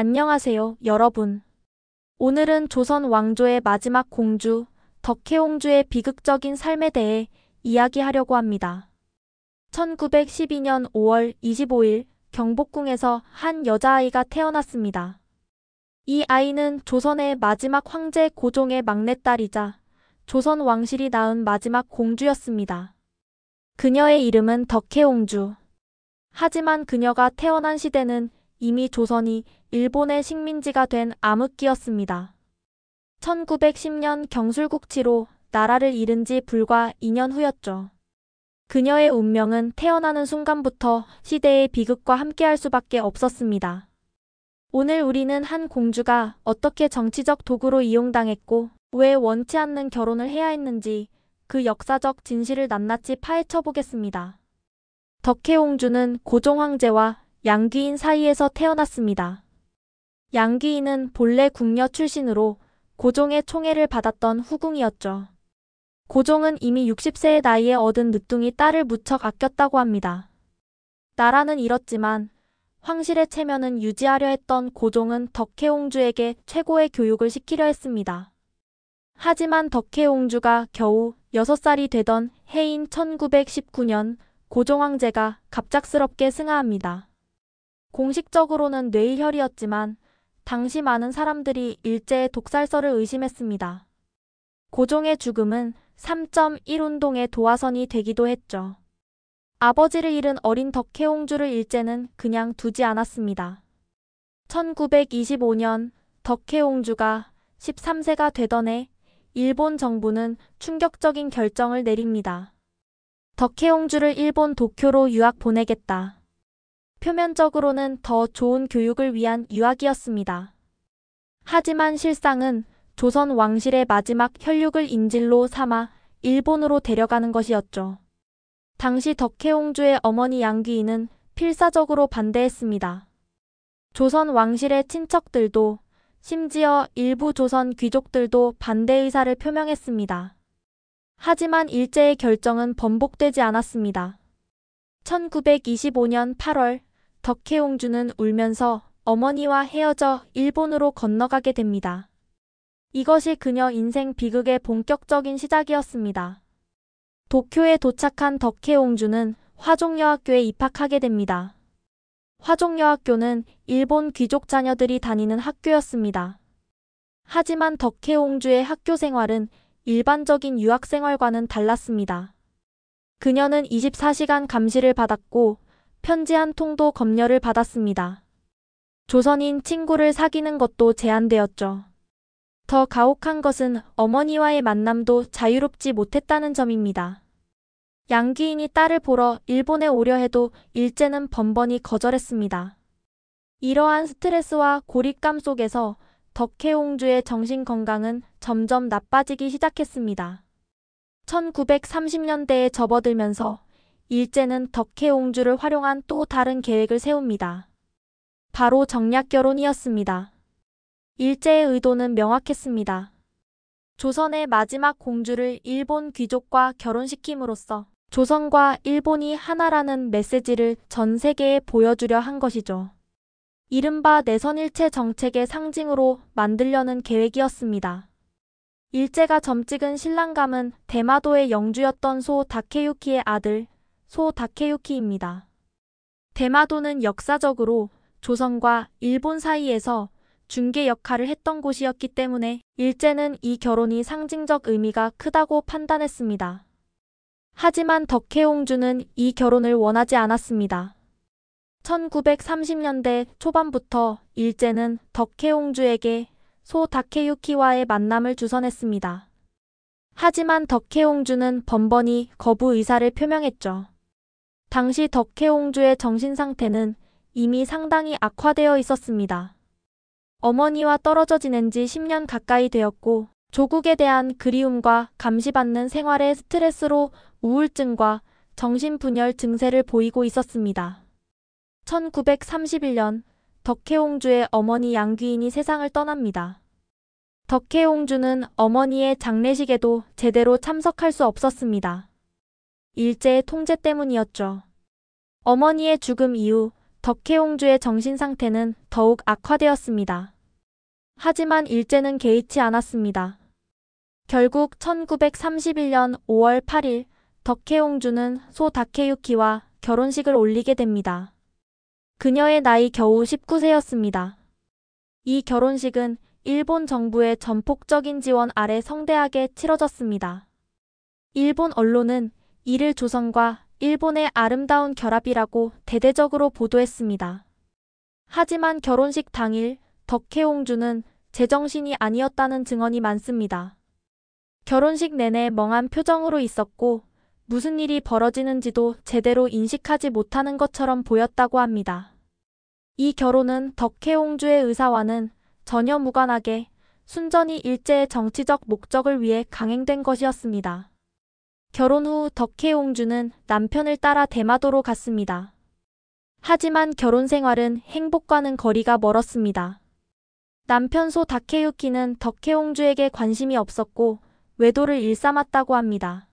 안녕하세요, 여러분. 오늘은 조선 왕조의 마지막 공주, 덕혜옹주의 비극적인 삶에 대해 이야기하려고 합니다. 1912년 5월 25일 경복궁에서 한 여자아이가 태어났습니다. 이 아이는 조선의 마지막 황제 고종의 막내딸이자 조선 왕실이 낳은 마지막 공주였습니다. 그녀의 이름은 덕혜옹주. 하지만 그녀가 태어난 시대는 이미 조선이 일본의 식민지가 된 암흑기였습니다. 1910년 경술국치로 나라를 잃은 지 불과 2년 후였죠. 그녀의 운명은 태어나는 순간부터 시대의 비극과 함께할 수밖에 없었습니다. 오늘 우리는 한 공주가 어떻게 정치적 도구로 이용당했고 왜 원치 않는 결혼을 해야 했는지 그 역사적 진실을 낱낱이 파헤쳐 보겠습니다. 덕혜옹주는 고종 황제와 양귀인 사이에서 태어났습니다. 양귀인은 본래 궁녀 출신으로 고종의 총애를 받았던 후궁이었죠. 고종은 이미 60세의 나이에 얻은 늦둥이 딸을 무척 아꼈다고 합니다. 나라는 잃었지만 황실의 체면은 유지하려 했던 고종은 덕혜옹주에게 최고의 교육을 시키려 했습니다. 하지만 덕혜옹주가 겨우 6살이 되던 해인 1919년 고종 황제가 갑작스럽게 승하합니다. 공식적으로는 뇌일혈이었지만 당시 많은 사람들이 일제의 독살설을 의심했습니다. 고종의 죽음은 3.1 운동의 도화선이 되기도 했죠. 아버지를 잃은 어린 덕혜옹주를 일제는 그냥 두지 않았습니다. 1925년 덕혜옹주가 13세가 되던 해 일본 정부는 충격적인 결정을 내립니다. 덕혜옹주를 일본 도쿄로 유학 보내겠다. 표면적으로는 더 좋은 교육을 위한 유학이었습니다. 하지만 실상은 조선 왕실의 마지막 혈육을 인질로 삼아 일본으로 데려가는 것이었죠. 당시 덕혜옹주의 어머니 양귀인은 필사적으로 반대했습니다. 조선 왕실의 친척들도 심지어 일부 조선 귀족들도 반대 의사를 표명했습니다. 하지만 일제의 결정은 번복되지 않았습니다. 1925년 8월 덕혜옹주는 울면서 어머니와 헤어져 일본으로 건너가게 됩니다. 이것이 그녀 인생 비극의 본격적인 시작이었습니다. 도쿄에 도착한 덕혜옹주는 화종여학교에 입학하게 됩니다. 화종여학교는 일본 귀족 자녀들이 다니는 학교였습니다. 하지만 덕혜옹주의 학교 생활은 일반적인 유학 생활과는 달랐습니다. 그녀는 24시간 감시를 받았고 편지 한 통도 검열을 받았습니다. 조선인 친구를 사귀는 것도 제한되었죠. 더 가혹한 것은 어머니와의 만남도 자유롭지 못했다는 점입니다. 양귀인이 딸을 보러 일본에 오려 해도 일제는 번번이 거절했습니다. 이러한 스트레스와 고립감 속에서 덕혜옹주의 정신 건강은 점점 나빠지기 시작했습니다. 1930년대에 접어들면서 일제는 덕혜옹주를 활용한 또 다른 계획을 세웁니다. 바로 정략결혼이었습니다. 일제의 의도는 명확했습니다. 조선의 마지막 공주를 일본 귀족과 결혼시킴으로써 조선과 일본이 하나라는 메시지를 전 세계에 보여주려 한 것이죠. 이른바 내선일체 정책의 상징으로 만들려는 계획이었습니다. 일제가 점찍은 신랑감은 대마도의 영주였던 소 다케유키의 아들 소 다케유키입니다. 대마도는 역사적으로 조선과 일본 사이에서 중개 역할을 했던 곳이었기 때문에 일제는 이 결혼이 상징적 의미가 크다고 판단했습니다. 하지만 덕혜옹주는 이 결혼을 원하지 않았습니다. 1930년대 초반부터 일제는 덕혜옹주에게 소 다케유키와의 만남을 주선했습니다. 하지만 덕혜옹주는 번번이 거부 의사를 표명했죠. 당시 덕혜옹주의 정신 상태는 이미 상당히 악화되어 있었습니다. 어머니와 떨어져 지낸 지 10년 가까이 되었고 조국에 대한 그리움과 감시받는 생활의 스트레스로 우울증과 정신분열 증세를 보이고 있었습니다. 1931년 덕혜옹주의 어머니 양귀인이 세상을 떠납니다. 덕혜옹주는 어머니의 장례식에도 제대로 참석할 수 없었습니다. 일제의 통제 때문이었죠. 어머니의 죽음 이후 덕혜옹주의 정신 상태는 더욱 악화되었습니다. 하지만 일제는 개의치 않았습니다. 결국 1931년 5월 8일 덕혜옹주는 소 다케유키와 결혼식을 올리게 됩니다. 그녀의 나이 겨우 19세였습니다. 이 결혼식은 일본 정부의 전폭적인 지원 아래 성대하게 치러졌습니다. 일본 언론은 이를 조선과 일본의 아름다운 결합이라고 대대적으로 보도했습니다. 하지만 결혼식 당일 덕혜옹주는 제정신이 아니었다는 증언이 많습니다. 결혼식 내내 멍한 표정으로 있었고 무슨 일이 벌어지는지도 제대로 인식하지 못하는 것처럼 보였다고 합니다. 이 결혼은 덕혜옹주의 의사와는 전혀 무관하게 순전히 일제의 정치적 목적을 위해 강행된 것이었습니다. 결혼 후 덕혜옹주는 남편을 따라 대마도로 갔습니다. 하지만 결혼 생활은 행복과는 거리가 멀었습니다. 남편 소 다케유키는 덕혜옹주에게 관심이 없었고 외도를 일삼았다고 합니다.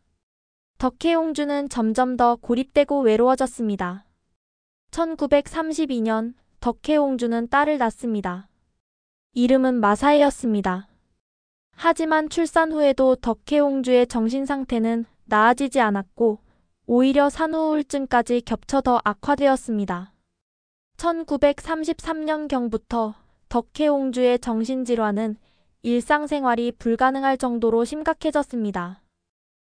덕혜옹주는 점점 더 고립되고 외로워졌습니다. 1932년 덕혜옹주는 딸을 낳습니다. 이름은 마사에였습니다. 하지만 출산 후에도 덕혜옹주의 정신 상태는 나아지지 않았고 오히려 산후 우울증까지 겹쳐 더 악화되었습니다. 1933년경부터 덕혜옹주의 정신질환은 일상생활이 불가능할 정도로 심각해졌습니다.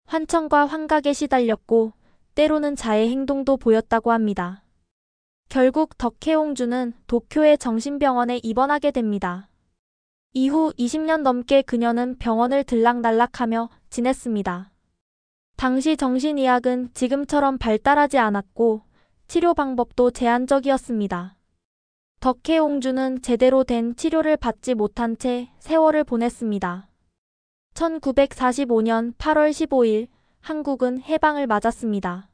환청과 환각에 시달렸고 때로는 자해 행동도 보였다고 합니다. 결국 덕혜옹주는 도쿄의 정신병원에 입원하게 됩니다. 이후 20년 넘게 그녀는 병원을 들락날락하며 지냈습니다. 당시 정신의학은 지금처럼 발달하지 않았고 치료 방법도 제한적이었습니다. 덕혜옹주는 제대로 된 치료를 받지 못한 채 세월을 보냈습니다. 1945년 8월 15일 한국은 해방을 맞았습니다.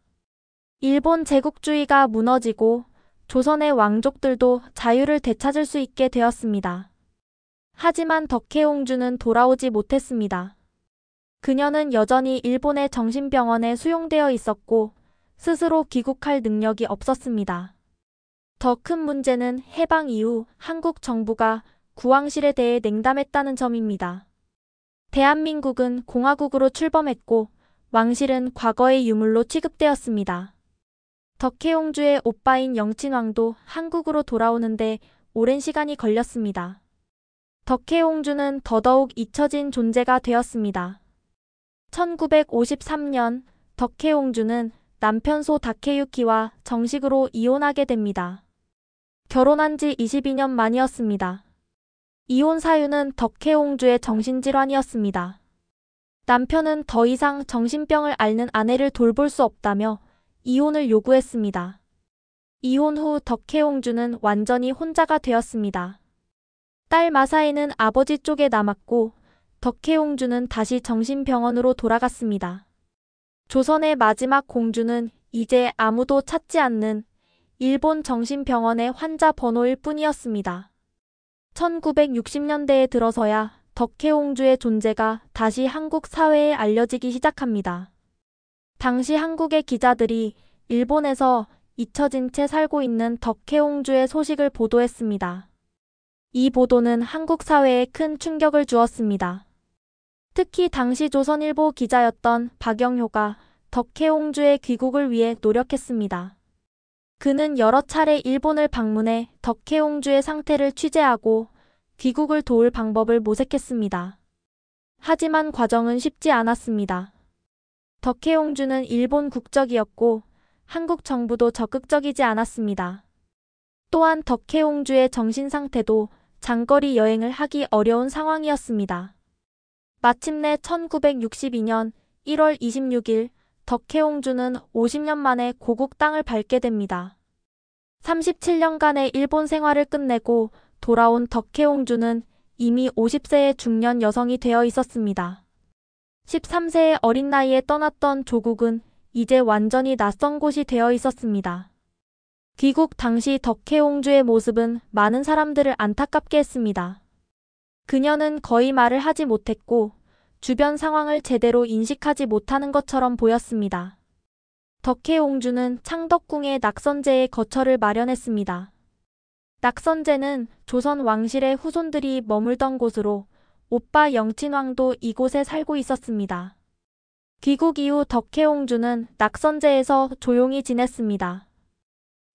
일본 제국주의가 무너지고 조선의 왕족들도 자유를 되찾을 수 있게 되었습니다. 하지만 덕혜옹주는 돌아오지 못했습니다. 그녀는 여전히 일본의 정신병원에 수용되어 있었고 스스로 귀국할 능력이 없었습니다. 더 큰 문제는 해방 이후 한국 정부가 구황실에 대해 냉담했다는 점입니다. 대한민국은 공화국으로 출범했고 왕실은 과거의 유물로 취급되었습니다. 덕혜옹주의 오빠인 영친왕도 한국으로 돌아오는데 오랜 시간이 걸렸습니다. 덕혜옹주는 더더욱 잊혀진 존재가 되었습니다. 1953년 덕혜옹주는 남편 소 다케유키와 정식으로 이혼하게 됩니다. 결혼한 지 22년 만이었습니다. 이혼 사유는 덕혜옹주의 정신질환이었습니다. 남편은 더 이상 정신병을 앓는 아내를 돌볼 수 없다며 이혼을 요구했습니다. 이혼 후 덕혜옹주는 완전히 혼자가 되었습니다. 딸 마사에는 아버지 쪽에 남았고 덕혜옹주는 다시 정신병원으로 돌아갔습니다. 조선의 마지막 공주는 이제 아무도 찾지 않는 일본 정신병원의 환자 번호일 뿐이었습니다. 1960년대에 들어서야 덕혜옹주의 존재가 다시 한국 사회에 알려지기 시작합니다. 당시 한국의 기자들이 일본에서 잊혀진 채 살고 있는 덕혜옹주의 소식을 보도했습니다. 이 보도는 한국 사회에 큰 충격을 주었습니다. 특히 당시 조선일보 기자였던 박영효가 덕혜옹주의 귀국을 위해 노력했습니다. 그는 여러 차례 일본을 방문해 덕혜옹주의 상태를 취재하고 귀국을 도울 방법을 모색했습니다. 하지만 과정은 쉽지 않았습니다. 덕혜옹주는 일본 국적이었고 한국 정부도 적극적이지 않았습니다. 또한 덕혜옹주의 정신 상태도 장거리 여행을 하기 어려운 상황이었습니다. 마침내 1962년 1월 26일 덕혜옹주는 50년 만에 고국 땅을 밟게 됩니다. 37년간의 일본 생활을 끝내고 돌아온 덕혜옹주는 이미 50세의 중년 여성이 되어 있었습니다. 13세의 어린 나이에 떠났던 조국은 이제 완전히 낯선 곳이 되어 있었습니다. 귀국 당시 덕혜옹주의 모습은 많은 사람들을 안타깝게 했습니다. 그녀는 거의 말을 하지 못했고 주변 상황을 제대로 인식하지 못하는 것처럼 보였습니다. 덕혜옹주는 창덕궁에 낙선제의 거처를 마련했습니다. 낙선제는 조선 왕실의 후손들이 머물던 곳으로 오빠 영친왕도 이곳에 살고 있었습니다. 귀국 이후 덕혜옹주는 낙선제에서 조용히 지냈습니다.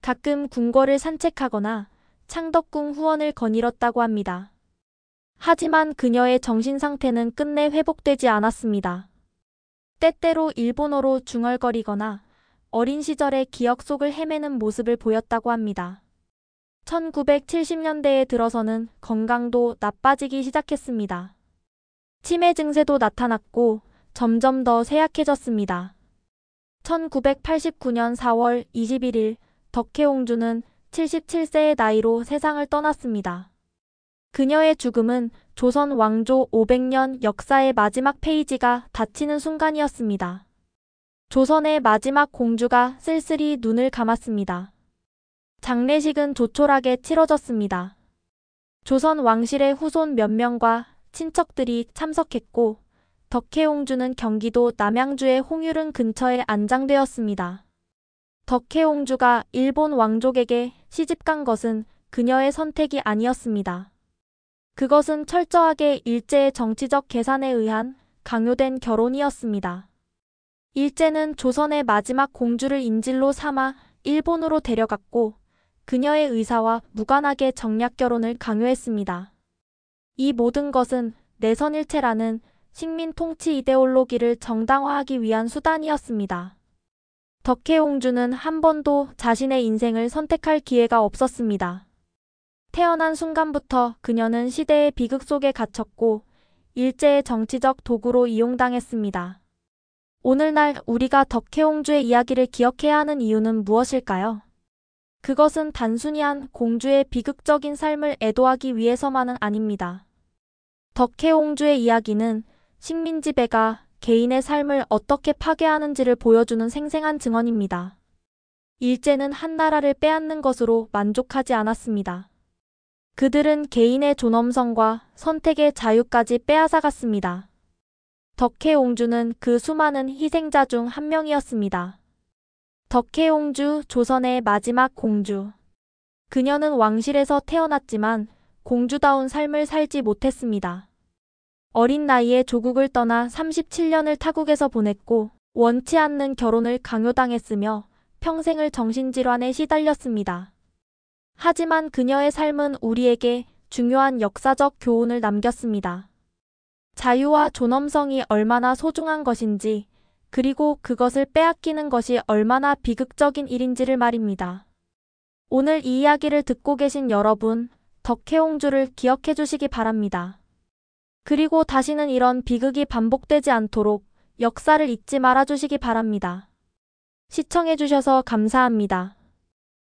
가끔 궁궐을 산책하거나 창덕궁 후원을 거닐었다고 합니다. 하지만 그녀의 정신 상태는 끝내 회복되지 않았습니다. 때때로 일본어로 중얼거리거나 어린 시절의 기억 속을 헤매는 모습을 보였다고 합니다. 1970년대에 들어서는 건강도 나빠지기 시작했습니다. 치매 증세도 나타났고 점점 더 쇠약해졌습니다. 1989년 4월 21일 덕혜옹주는 77세의 나이로 세상을 떠났습니다. 그녀의 죽음은 조선 왕조 500년 역사의 마지막 페이지가 닫히는 순간이었습니다. 조선의 마지막 공주가 쓸쓸히 눈을 감았습니다. 장례식은 조촐하게 치러졌습니다. 조선 왕실의 후손 몇 명과 친척들이 참석했고 덕혜옹주는 경기도 남양주의 홍유릉 근처에 안장되었습니다. 덕혜옹주가 일본 왕족에게 시집간 것은 그녀의 선택이 아니었습니다. 그것은 철저하게 일제의 정치적 계산에 의한 강요된 결혼이었습니다. 일제는 조선의 마지막 공주를 인질로 삼아 일본으로 데려갔고 그녀의 의사와 무관하게 정략 결혼을 강요했습니다. 이 모든 것은 내선일체라는 식민 통치 이데올로기를 정당화하기 위한 수단이었습니다. 덕혜옹주는 한 번도 자신의 인생을 선택할 기회가 없었습니다. 태어난 순간부터 그녀는 시대의 비극 속에 갇혔고 일제의 정치적 도구로 이용당했습니다. 오늘날 우리가 덕혜옹주의 이야기를 기억해야 하는 이유는 무엇일까요? 그것은 단순히 한 공주의 비극적인 삶을 애도하기 위해서만은 아닙니다. 덕혜옹주의 이야기는 식민 지배가 개인의 삶을 어떻게 파괴하는지를 보여주는 생생한 증언입니다. 일제는 한 나라를 빼앗는 것으로 만족하지 않았습니다. 그들은 개인의 존엄성과 선택의 자유까지 빼앗아갔습니다. 덕혜옹주는 그 수많은 희생자 중 한 명이었습니다. 덕혜옹주, 조선의 마지막 공주. 그녀는 왕실에서 태어났지만 공주다운 삶을 살지 못했습니다. 어린 나이에 조국을 떠나 37년을 타국에서 보냈고 원치 않는 결혼을 강요당했으며 평생을 정신질환에 시달렸습니다. 하지만 그녀의 삶은 우리에게 중요한 역사적 교훈을 남겼습니다. 자유와 존엄성이 얼마나 소중한 것인지, 그리고 그것을 빼앗기는 것이 얼마나 비극적인 일인지를 말입니다. 오늘 이 이야기를 듣고 계신 여러분, 덕혜옹주를 기억해 주시기 바랍니다. 그리고 다시는 이런 비극이 반복되지 않도록 역사를 잊지 말아 주시기 바랍니다. 시청해 주셔서 감사합니다.